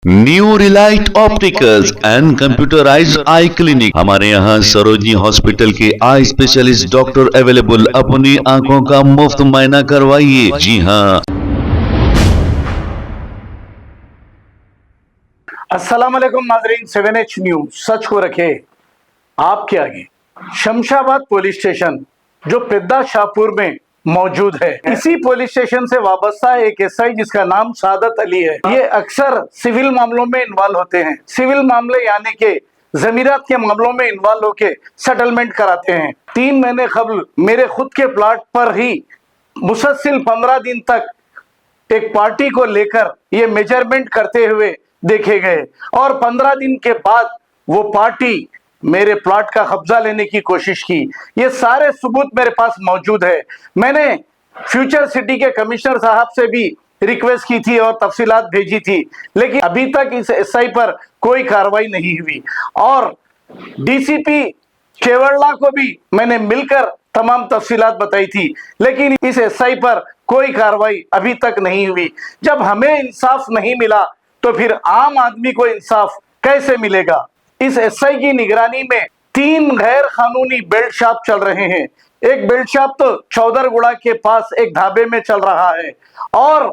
New Relight opticals and computerised I clinic. हमारे यहाँ Sarojini hospital के आई स्पेशलिस्ट डॉक्टर अवेलेबल। अपनी आंखों का मुफ्त मुआयना करवाइए। जी हाँ। अस्सलाम वालेकुम नाजरीन, 7H न्यूज सच को रखे आपके आगे। शमशाबाद पुलिस स्टेशन जो पेद्दा शाहपुर में मौजूद है, इसी पुलिस स्टेशन से वाबस्ता एक एसआई जिसका नाम सादत अली है। ये अक्सर सिविल मामलों में इन्वॉल्व होते हैं। सिविल मामले यानी के जमीरात के मामलों में इन्वॉल्व होके सेटलमेंट कराते हैं। 3 महीने कबल मेरे खुद के प्लाट पर ही मुसलसल 15 दिन तक एक पार्टी को लेकर ये मेजरमेंट करते हुए देखे गए और 15 दिन के बाद वो पार्टी मेरे प्लॉट का कब्जा लेने की कोशिश की। ये सारे सबूत मेरे पास मौजूद है। मैंने फ्यूचर सिटी के कमिश्नर साहब से भी रिक्वेस्ट की थी और तफसीलात भेजी थी, लेकिन अभी तक इस एसआई पर कोई कार्रवाई नहीं हुई। और डीसीपी केवड़ला को भी मैंने मिलकर तमाम तफसीलात बताई थी, लेकिन इस एसआई पर कोई कार्रवाई अभी तक नहीं हुई। जब हमें इंसाफ नहीं मिला तो फिर आम आदमी को इंसाफ कैसे मिलेगा? इस एसआई की निगरानी में 3 गैर कानूनी बेल्ट शॉप चल रहे हैं। एक बेल्ट शॉप तो चौदरगुड़ा के पास एक ढाबे में चल रहा है और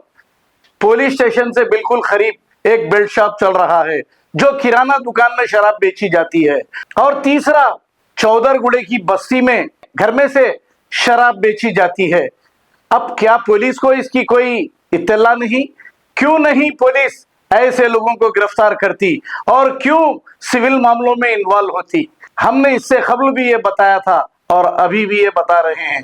पुलिस स्टेशन से बिल्कुल करीब एक बेल्ट शॉप चल रहा है जो किराना दुकान में शराब बेची जाती है। और तीसरा, चौदरगुड़े की बस्ती में घर में से शराब बेची जाती है। अब क्या पुलिस को इसकी कोई इत्तला नहीं? क्यों नहीं पुलिस ऐसे लोगों को गिरफ्तार करती और क्यों सिविल मामलों में इन्वॉल्व होती? हमने इससे कबल भी ये बताया था और अभी भी ये बता रहे हैं।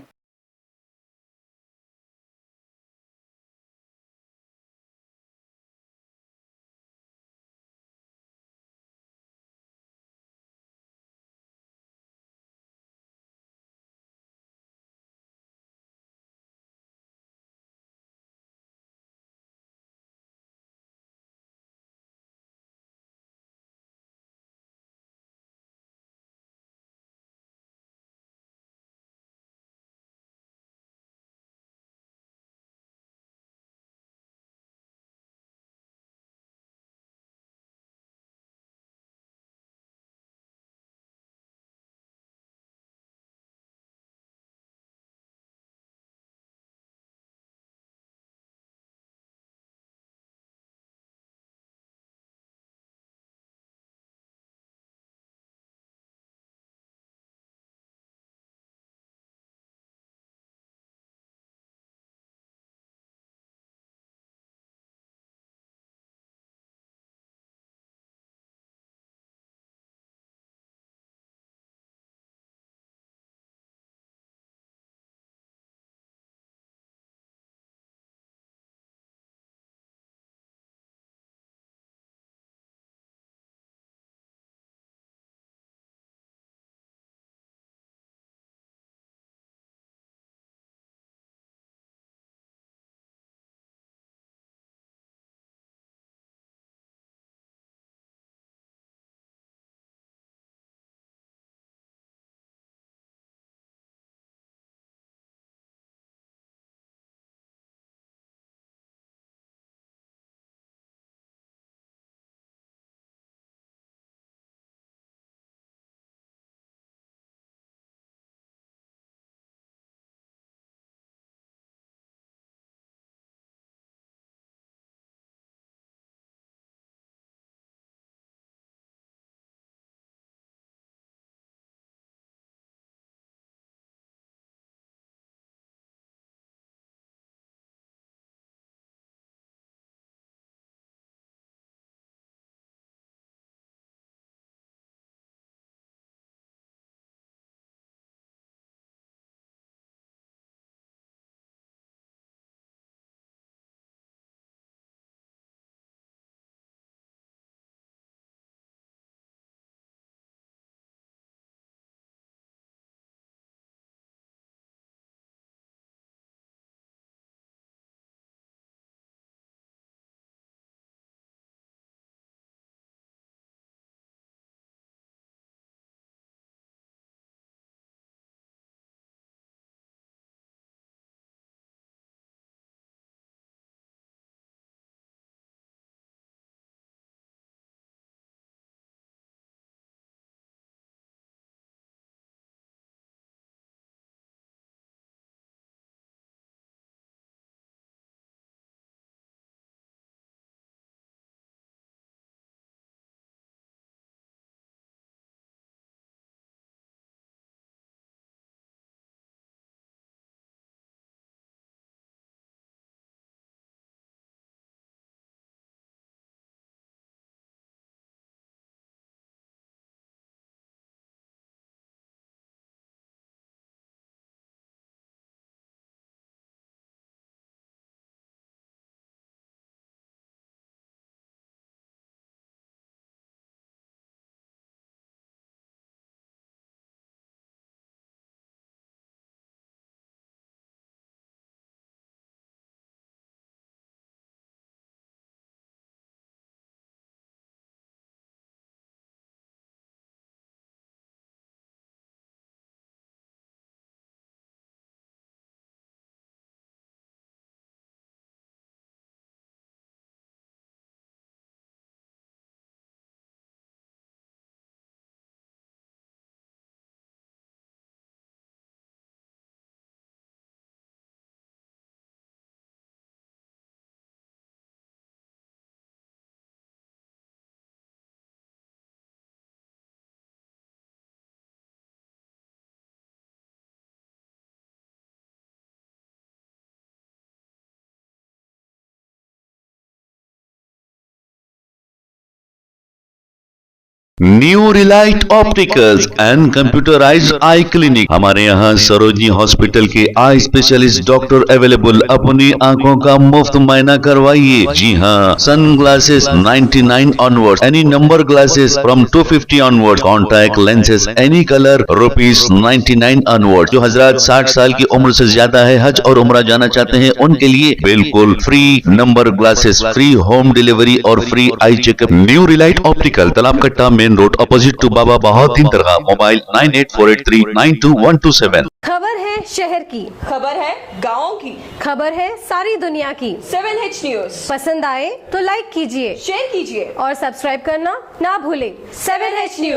New Relight opticals and computerised I clinic. हमारे यहाँ सरोजनी हॉस्पिटल के आई स्पेशलिस्ट डॉक्टर अवेलेबल। अपनी आंखों का मुफ्त मुआयना करवाइए। जी हाँ, sun glasses 99 onward, any number glasses from 250 onward, contact lenses any colour ₹99 onward. जो हजरात 60 साल की उम्र से ज्यादा है, हज और उम्रा जाना चाहते हैं, उनके लिए बिल्कुल free number glasses, free home delivery और free eye checkup. New Relight optical, Talab Katta, main road, opposite to Baba Bahauddin दरगाह। मोबाइल 9848392127। खबर है शहर की, खबर है गाँव की, खबर है सारी दुनिया की। 7H न्यूज पसंद आए तो लाइक कीजिए, शेयर कीजिए और सब्सक्राइब करना ना भूलें। 7H news.